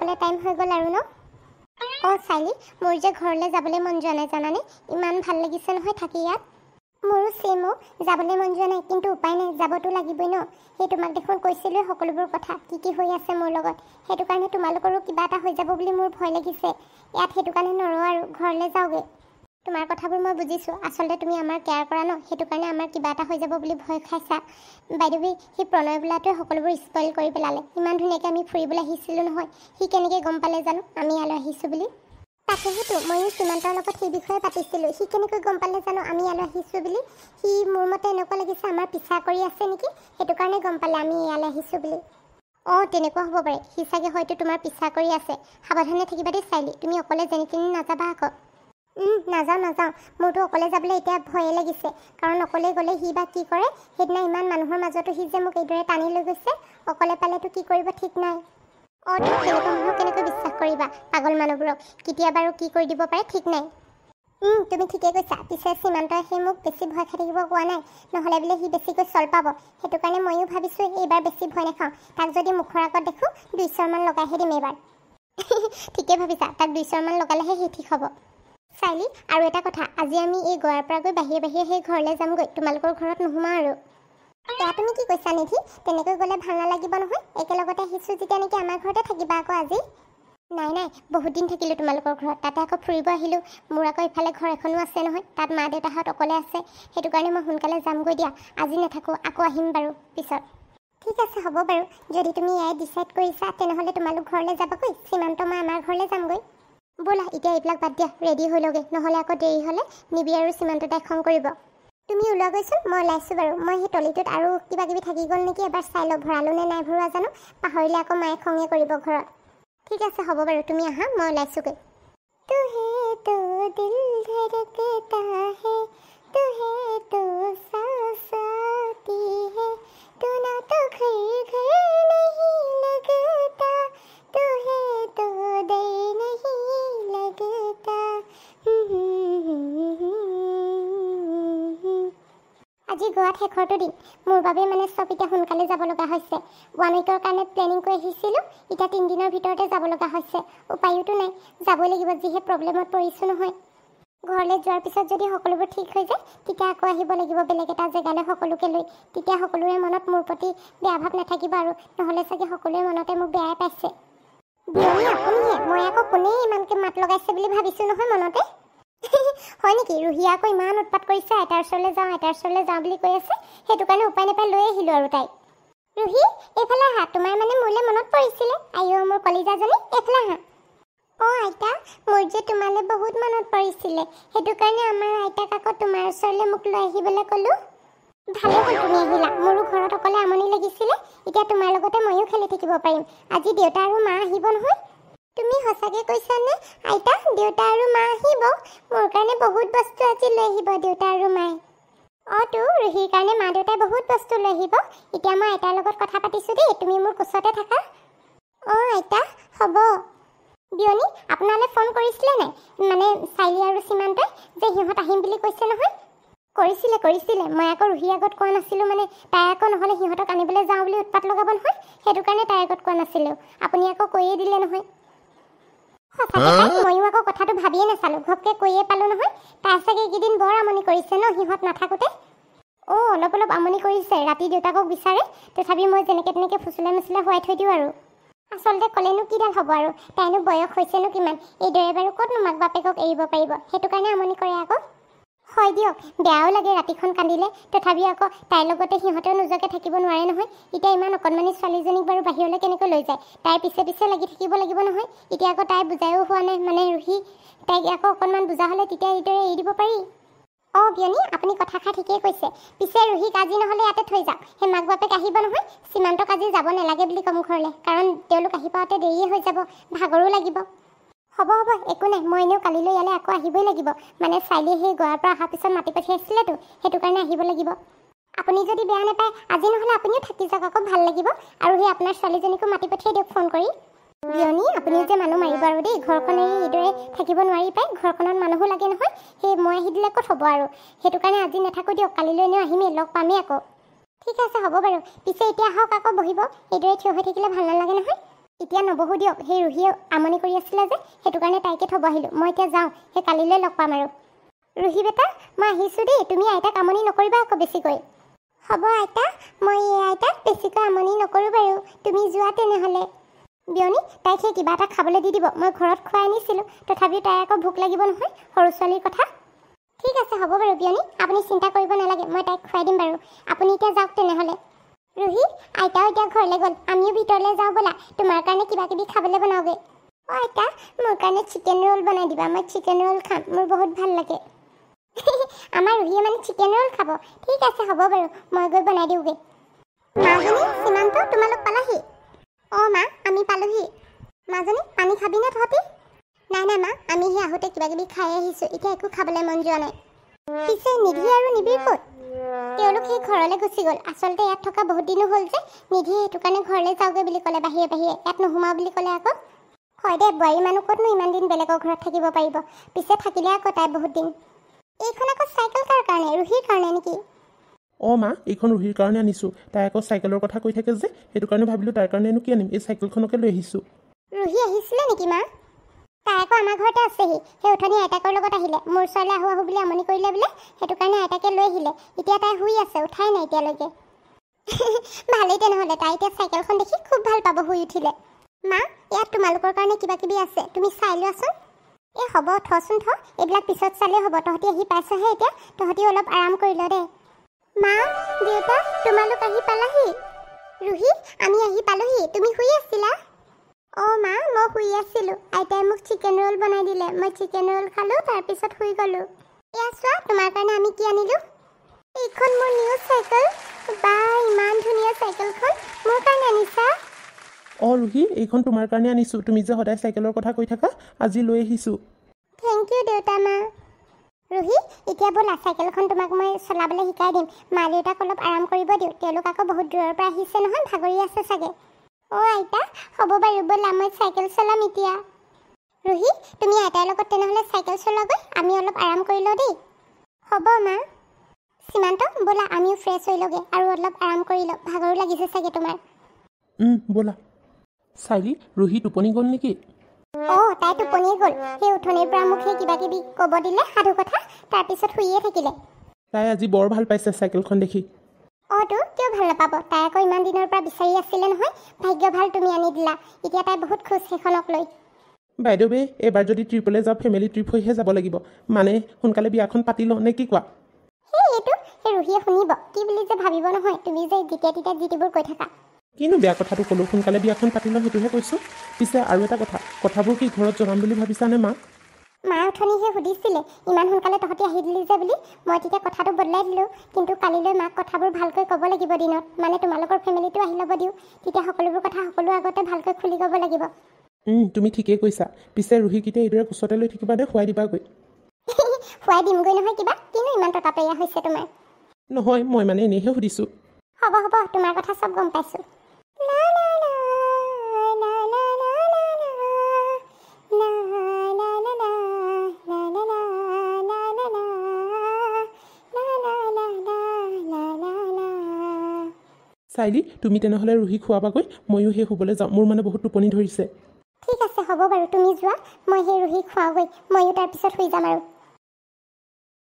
যাবলৈ টাইম হৈ গ'ল আৰু ন চাইলি মোৰ যে ঘৰলৈ যাবলৈ মন যোৱা নাই জানানে ইমান ভাল লাগিছে নহয় থাকি ইয়াত মোৰো চেমো যাবলৈ মন যোৱা নাই কিন্তু উপায় নাই যাবতো লাগিবই ন সেই তোমাক দেখোন কৈছিলোৱে সকলোবোৰ কথা কি হৈ আছে মোৰ লগত সেইটো কাৰণে তোমালোকৰো কিবা এটা হৈ যাব বুলি মোৰ ভয় লাগিছে ইয়াত সেইটো কাৰণে নৰওঁ আৰু ঘৰলৈ যাওঁগৈ তোমাৰ কথাবোৰ মই বুজিছোঁ আচলতে তুমি আমাৰ কেয়াৰ কৰা ন সেইটো কাৰণে আমাৰ কিবা এটা হৈ যাব বুলি ভয় খাইছা বাইদেউ সি প্ৰণয় বোলাটোৱে সকলোবোৰ স্পইল কৰি পেলালে ইমান ধুনীয়াকৈ আমি ফুৰিবলৈ আহিছিলোঁ নহয় সি কেনেকৈ গম পালে জানো আমি ইয়ালৈ আহিছোঁ বুলি তাকেতো ময়ো সীমান্তৰ লগত সেই বিষয়ে পাতিছিলোঁ সি কেনেকৈ গম পালে জানো আমি ইয়ালৈ আহিছোঁ বুলি সি মোৰ মতে এনেকুৱা লাগিছে আমাৰ পিছা কৰি আছে নেকি সেইটো কাৰণে গম পালে আমি ইয়ালৈ আহিছোঁ বুলি তেনেকুৱা হ'ব পাৰে সি চাগে হয়তো তোমাৰ পিছা কৰি আছে সাৱধানে থাকিবা দেই চাইলি তুমি অকলে যেনি তেনি নাযাবা আকৌ নাযাওঁ মোৰতো অকলে যাবলৈ এতিয়া ভয়ে লাগিছে কাৰণ অকলে গ'লে সি বা কি কৰে সেইদিনা ইমান মানুহৰ মাজতো সি যে মোক এইদৰে টানি লৈ গৈছে অকলে পালেতো কি কৰিব ঠিক নাই তেনেকুৱা মানুহক কেনেকৈ বিশ্বাস কৰিবা পাগল মানুহবোৰক কেতিয়াবা আৰু কি কৰি দিব পাৰে ঠিক নাই তুমি ঠিকে কৈছা পিছে সীমান্তই সেই মোক বেছি ভয় খাই থাকিব কোৱা নাই নহ'লে বোলে সি বেছিকৈ চল পাব সেইটো কাৰণে ময়ো ভাবিছোঁ এইবাৰ বেছি ভয় নাখাওঁ তাক যদি মুখৰ আগত দেখোঁ 2 চৰমান লগাইহে দিম এইবাৰ ঠিকে ভাবিছা তাক 2 চৰমান লগালেহে সি ঠিক হ'ব চাইলি আৰু এটা কথা আজি আমি এই গোৱাৰ পৰা গৈ বাহিৰে সেই ঘৰলৈ যামগৈ তোমালোকৰ ঘৰত নোসোমাওঁ আৰু এয়া তুমি কি কৈছা নিধি তেনেকৈ গ'লে ভাল নালাগিব নহয় একেলগতে আহিছোঁ যেতিয়া নেকি আমাৰ ঘৰতে থাকিবা আকৌ আজি নাই বহুত দিন থাকিলোঁ তোমালোকৰ ঘৰত তাতে আকৌ ফুৰিব আহিলোঁ মোৰ আকৌ ইফালে ঘৰ এখনো আছে নহয় তাত মা দেউতাহঁত অকলে আছে সেইটো কাৰণে মই সোনকালে যামগৈ দিয়া আজি নাথাকোঁ আকৌ আহিম বাৰু পিছত ঠিক আছে হ'ব বাৰু যদি তুমি এয়াই ডিচাইড কৰিছা তেনেহ'লে তোমালোক ঘৰলৈ যাবাগৈ সীমান্ত মই আমাৰ ঘৰলৈ যামগৈ ব'লা এতিয়া এইবিলাক বাদ দিয়া ৰেডি হৈ লওঁগৈ নহ'লে আকৌ দেৰি হ'লে নিবি আৰু সীমান্ত তাই খং কৰিব তুমি ওলোৱা গৈছোন মই ওলাইছোঁ বাৰু মই সেই তলিটোত আৰু কিবা কিবি থাকি গ'ল নেকি এবাৰ চাই লওঁ ভৰালোঁ নে নাই ভৰোৱা জানো পাহৰিলে আকৌ মায়ে খঙে কৰিব ঘৰত ঠিক আছে হ'ব বাৰু তুমি আহা মই ওলাইছোঁগৈ তুহে তো দিল ধড়কতা হে তুহে তো सांस आती है तू ना तो घर नहीं लगता तुहे तो दर नहीं लगता আজি গোৱাত শেষৰটো দিন মোৰ বাবে মানে চব এতিয়া সোনকালে যাব লগা হৈছে 1 উইকৰ কাৰণে প্লেনিং কৰি আহিছিলোঁ এতিয়া 3 দিনৰ ভিতৰতে যাব লগা হৈছে উপায়োতো নাই যাবই লাগিব যিহে প্ৰব্লেমত পৰিছোঁ নহয় ঘৰলৈ যোৱাৰ পিছত যদি সকলোবোৰ ঠিক হৈ যায় তেতিয়া আকৌ আহিব লাগিব বেলেগ এটা জেগালৈ সকলোকে লৈ তেতিয়া সকলোৰে মনত মোৰ প্ৰতি বেয়া ভাৱ নাথাকিব আৰু নহ'লে চাগে সকলোৰে মনতে মোক বেয়াই পাইছে আপুনিহে মই আকৌ কোনেই ইমানকৈ মাত লগাইছে বুলি ভাবিছোঁ নহয় মনতে হয় নেকি ৰুহিয়া আকৌ ইমান উৎপাত কৰিছে আইতাৰ ওচৰলৈ যাওঁ বুলি কৈ আছে সেইটো কাৰণে উপায় নাপাই লৈ আহিলোঁ আৰু তাইক ৰুহি এইফালে আহা তোমাৰ মানে মোলৈ মনত পৰিছিলে আইঅ মোৰ কলিজাজনী এইফালে আহা আইতা মোৰ যে তোমালৈ বহুত মনত পৰিছিলে সেইটো কাৰণে আমাৰ আইতাক আকৌ তোমাৰ ওচৰলৈ মোক লৈ আহিবলৈ ক'লোঁ ভালে হ'ল তুমি আহিলা মোৰো ঘৰত অকলে আমনি লাগিছিলে এতিয়া তোমাৰ লগতে ময়ো খেলি থাকিব পাৰিম আজি দেউতা আৰু মা আহিব নহয় তুমি সঁচাকৈ কৈছানে আইতা দেউতা আৰু মা আহিব মোৰ কাৰণে বহুত বস্তু আজি লৈ আহিব দেউতা আৰু মায়ে তো ৰুহিৰ কাৰণে মা দেউতাই বহুত বস্তু লৈ আহিব এতিয়া মই আইতাৰ লগত কথা পাতিছোঁ দেই তুমি মোৰ কোচতে থাকা আইতা হ'ব বিয়নী আপোনালৈ ফোন কৰিছিলে নাই মানে চাইলি আৰু সীমান্তই যে সিহঁত আহিম বুলি কৈছে নহয় কৰিছিলে মই আকৌ ৰুহিৰ আগত কোৱা নাছিলোঁ মানে তাই আকৌ নহ'লে সিহঁতক আনিবলৈ যাওঁ বুলি উৎপাত লগাব নহয় সেইটো কাৰণে তাইৰ আগত কোৱা নাছিলোঁ আপুনি আকৌ কৈয়ে দিলে নহয় ময়ো আকৌ কথাটো ভাবিয়ে নাচালোঁ ঘপকৈ কৈয়ে পালোঁ নহয় তাই চাগে এইকেইদিন বৰ আমনি কৰিছে ন সিহঁত নাথাকোঁতে অলপ আমনি কৰিছে ৰাতি দেউতাকক বিচাৰে তথাপি মই যেনেকৈ তেনেকৈ ফুচুলাই মুচুলাই শুৱাই থৈ দিওঁ আৰু আচলতে ক'লেনো কিডাল হ'ব আৰু তাইনো বয়স হৈছেনো কিমান এইদৰে বাৰু ক'তনো মাক বাপেকক এৰিব পাৰিব সেইটো কাৰণে আমনি কৰে আকৌ হয় দিয়ক বেয়াও লাগে ৰাতিখন কান্দিলে তথাপি আকৌ তাইৰ লগতে সিহঁতেও নোযোৱাকৈ থাকিব নোৱাৰে নহয় এতিয়া ইমান অকণমানি ছোৱালীজনীক বাৰু বাহিৰলৈ কেনেকৈ লৈ যায় তাইৰ পিছে লাগি থাকিব লাগিব নহয় এতিয়া আকৌ তাই বুজায়ো হোৱা নাই মানে ৰুহি তাইক আকৌ অকণমান বুজা হ'লে তেতিয়া এইদৰে এৰি দিব পাৰি বিয়নী আপুনি কথাষাৰ ঠিকেই কৈছে পিছে ৰুহিক আজি নহ'লে ইয়াতে থৈ যাওক সেই মাক বাপেক আহিব নহয় সীমান্তক আজি যাব নালাগে বুলি ক'ম ঘৰলৈ কাৰণ তেওঁলোক আহি পাওঁতে দেৰিয়ে হৈ যাব ভাগৰো লাগিব হ'ব একো নাই মই এনেও কালিলৈ ইয়ালৈ আকৌ আহিবই লাগিব মানে চাইলিয়ে সেই গোৱাৰ পৰা অহাৰ পিছত মাতি পঠিয়াইছিলেতো সেইটো কাৰণে আহিব লাগিব আপুনি যদি বেয়া নাপায় আজি নহ'লে আপুনিও থাকি যাওক আকৌ ভাল লাগিব আৰু সেই আপোনাৰ ছোৱালীজনীকো মাতি পঠিয়াই দিয়ক ফোন কৰি বিয়নী আপুনি যে মানুহ মাৰিব আৰু দেই ঘৰখন এইদৰে থাকিব নোৱাৰি পায় ঘৰখনত মানুহো লাগে নহয় সেই মই আহি দিলে ক'ত হ'ব আৰু সেইটো কাৰণে আজি নাথাকোঁ দিয়ক কালিলৈ এনেও আহিমেই লগ পামেই আকৌ ঠিক আছে হ'ব বাৰু পিছে এতিয়া আহক আকৌ বহিব এইদৰে থিয় হৈ থাকিলে ভাল নালাগে নহয় এতিয়া নবহো দিয়ক, সেই ৰুহিয়ে আমনি কৰি আছিলে যে সেইটো কাৰণে তাইকে থ'ব আহিলোঁ। মই এতিয়া যাওঁ, সেই কালিলৈ লগ পাম আৰু। ৰুহি বেটা, মই আহিছোঁ দেই, তুমি আইতাক আমনি নকৰিবা আকৌ বেছিকৈ। হ'ব আইতা, মই আইতাক বেছিকৈ আমনি নকৰোঁ বাৰু, তুমি যোৱা তেনেহ'লে। বিয়নী, তাইক সেই কিবা এটা খাবলৈ দি দিব, মই ঘৰত খুৱাই আনিছিলোঁ, তথাপিও তাইৰ আকৌ ভোক লাগিব নহয়, সৰু ছোৱালীৰ কথা। ঠিক আছে হ'ব বাৰু বিয়নী, আপুনি চিন্তা কৰিব নালাগে, মই তাইক খুৱাই দিম বাৰু। আপুনি এতিয়া যাওক তেনেহ'লে। ৰুহি, আইতাও এতিয়া ঘৰলৈ গ'ল, আমিও ভিতৰলৈ যাওঁ ব'লা, তোমাৰ কাৰণে কিবা কিবি খাবলৈ বনাওঁগৈ। অঁ আইতা, মোৰ কাৰণে চিকেন ৰোল বনাই দিবা, মই চিকেন ৰোল খাম, মোৰ বহুত ভাল লাগে। আমাৰ ৰুহিয়ে মানে চিকেন ৰোল খাব। ঠিক আছে হ'ব বাৰু, মই গৈ বনাই দিওঁগৈ। মাজনী, সীমান্ত, তোমালোক পালাহি? অঁ মা, আমি পালোহি। মাজনী, পানী খাবিনে তহঁতি? নাই নাই মা, আমি সেই আহোঁতে কিবা কিবি খাই আহিছোঁ, এতিয়া একো খাবলৈ মন যোৱা নাই। পিছে নিধি আৰু নিবিৰ ক'ত? তেওঁলোক সেই ঘৰলৈ গুচি গ'ল। আচলতে ইয়াত থকা বহুত দিনো হ'ল যে, নিধিয়ে সেইটো কাৰণে ঘৰলৈ যাওঁগৈ বুলি ক'লে, বাহিৰে বাহিৰে ইয়াত নোসোমাওঁ বুলি ক'লে আকৌ। হয় দে, বোৱাৰী মানুহ ক'তনো ইমান দিন বেলেগৰ ঘৰত থাকিব পাৰিব, পিছে থাকিলে আকৌ তাই বহুত দিন। এইখন আকৌ চাইকেল কাৰ কাৰণে, ৰুহিৰ কাৰণে নেকি? অঁ মা, এইখন ৰুহিৰ কাৰণে আনিছোঁ। তাই আকৌ চাইকেলৰ কথা কৈ থাকে যে, সেইটো কাৰণে ভাবিলোঁ তাইৰ কাৰণেনো কি আনিম, এই চাইকেলখনকে লৈ আহিছোঁ। ৰুহি আহিছিলে নেকি মা? তাই আকৌ আমাৰ ঘৰতে আছেহি, সেই উঠনি আইতাকৰ লগত আহিলে, মোৰ ওচৰলৈ আহোঁ আহোঁ বুলি আমনি কৰিলে বোলে, সেইটো কাৰণে আইতাকে লৈ আহিলে। এতিয়া তাই শুই আছে, উঠাই নাই এতিয়ালৈকে। ভালেই তেনেহ'লে, তাই এতিয়া চাইকেলখন দেখি খুব ভাল পাব শুই উঠিলে। মা, ইয়াত তোমালোকৰ কাৰণে কিবা কিবি আছে, তুমি চাই লোৱাচোন। এই হ'ব, থচোন থ, এইবিলাক পিছত চালেই হ'ব, তহঁতি আহি পাইছহে এতিয়া, তহঁতি অলপ আৰাম কৰি ল দে। মা, দেউতা, তোমালোক আহি পালাহি? ৰুহি, আমি আহি পালোহি, তুমি শুই আছিলা? অঁ মা, মই শুই আছিলোঁ, আইতাই মোক চিকেন ৰোল বনাই দিলে, মই চিকেন ৰোল খালোঁ, তাৰপিছত শুই গ'লোঁ। এয়া চোৱা, তোমাৰ কাৰণে আমি কি আনিলোঁ। এইখন মোৰ নিউ চাইকেল। বা, ইমান ধুনীয়া চাইকেলখন, মোৰ কাৰণে আনিছা? অঁ ৰুহি, এইখন তোমাৰ কাৰণে আনিছোঁ, তুমি যে সদায় চাইকেলৰ কথা কৈ থাকা, আজি লৈ আহিছোঁ। থেংক ইউ দেউতা মা। ৰুহি, এতিয়া ব'লা, চাইকেলখন তোমাক মই চলাবলৈ শিকাই দিম। মা দেউতাক অলপ আৰাম কৰিব দিওঁ, তেওঁলোক আকৌ বহুত দূৰৰ পৰা আহিছে নহয়, ভাগৰি আছে চাগে। অঁ আইতা, হ'ব বাৰু, ব'লা মই চাইকেল চলাম এতিয়া। ৰুহি, তুমি আইতাৰ লগত তেনেহ'লে চাইকেল চলোৱাগৈ, আমি অলপ আৰাম কৰি লওঁ দেই। হ'ব মা। সীমান্ত, ব'লা আমিও ফ্ৰেছ হৈ লওঁগৈ আৰু অলপ আৰাম কৰি লওঁ, ভাগৰো লাগিছে চাগে তোমাৰ। ব'লা। চাইলি, ৰুহি টোপনি গ'ল নেকি? অঁ, তাই টোপনিয়ে গ'ল, সেই উঠনিৰ পৰা মোক সেই কিবা কিবি ক'ব দিলে সাধু কথা, তাৰপিছত শুইয়ে থাকিলে। তাই আজি বৰ ভাল পাইছে চাইকেলখন দেখি। অঁ তো, কিয় ভাল নাপাব, তাই আকৌ ইমান দিনৰ পৰা বিচাৰি আছিলে নহয়, ভাগ্য ভাল তুমি আনি দিলা, এতিয়া তাই বহুত খুচ সেইখনক লৈ। বাইদেউ বে, এইবাৰ যদি ট্ৰিপলৈ যাওঁ ফেমিলি ট্ৰিপ হৈহে যাব লাগিব, মানে সোনকালে বিয়াখন পাতি লওঁ নে কি কোৱা? সেই ৰুহিয়ে শুনিব, কি বুলি যে ভাবিব নহয়, তুমি যে যেতিয়া তেতিয়া যিটিবোৰ কৈ থাকা। কিনো বেয়া কথাটো ক'লোঁ, সোনকালে বিয়াখন পাতি লওঁ সেইটোহে কৈছোঁ। পিছে আৰু এটা কথা, কথাবোৰ কি ঘৰত জনাম বুলি ভাবিছানে মা? মা উঠনিহে সুধিছিলে, ইমান সোনকালে তহঁতি আহি দিলি যে বুলি, মই তেতিয়া কথাটো বদলাই দিলোঁ, কিন্তু কালিলৈ মাক কথাবোৰ ভালকৈ ক'ব লাগিব দিনত, মানে তোমালোকৰ ফেমিলিটো আহি ল'ব দিওঁ, তেতিয়া সকলোবোৰ কথা সকলো আগতে ভালকৈ খুলি ক'ব লাগিব। তুমি ঠিকেই কৈছা। পিছে ৰুহিকিতে এইদৰে কোচতে লৈ থাকিবা দে, শুৱাই দিবাগৈ। শুৱাই দিমগৈ নহয় কিবা, কিনো ইমান ততাতৈয়া হৈছে তোমাৰ? নহয়, মই মানে এনেইহে সুধিছোঁ। হ'ব হ'ব, তোমাৰ কথা চব গম পাইছোঁ। চাইলি, তুমি তেনেহ'লে ৰুহিক শুৱাবাগৈ, ময়ো সেই শুবলৈ যাওঁ, মোৰ মানে বহুত টোপনি ধৰিছে। ঠিক আছে হ'ব বাৰু, তুমি যোৱা, মই সেই ৰুহিক খুৱাওঁগৈ, ময়ো তাৰপিছত শুই যাম আৰু।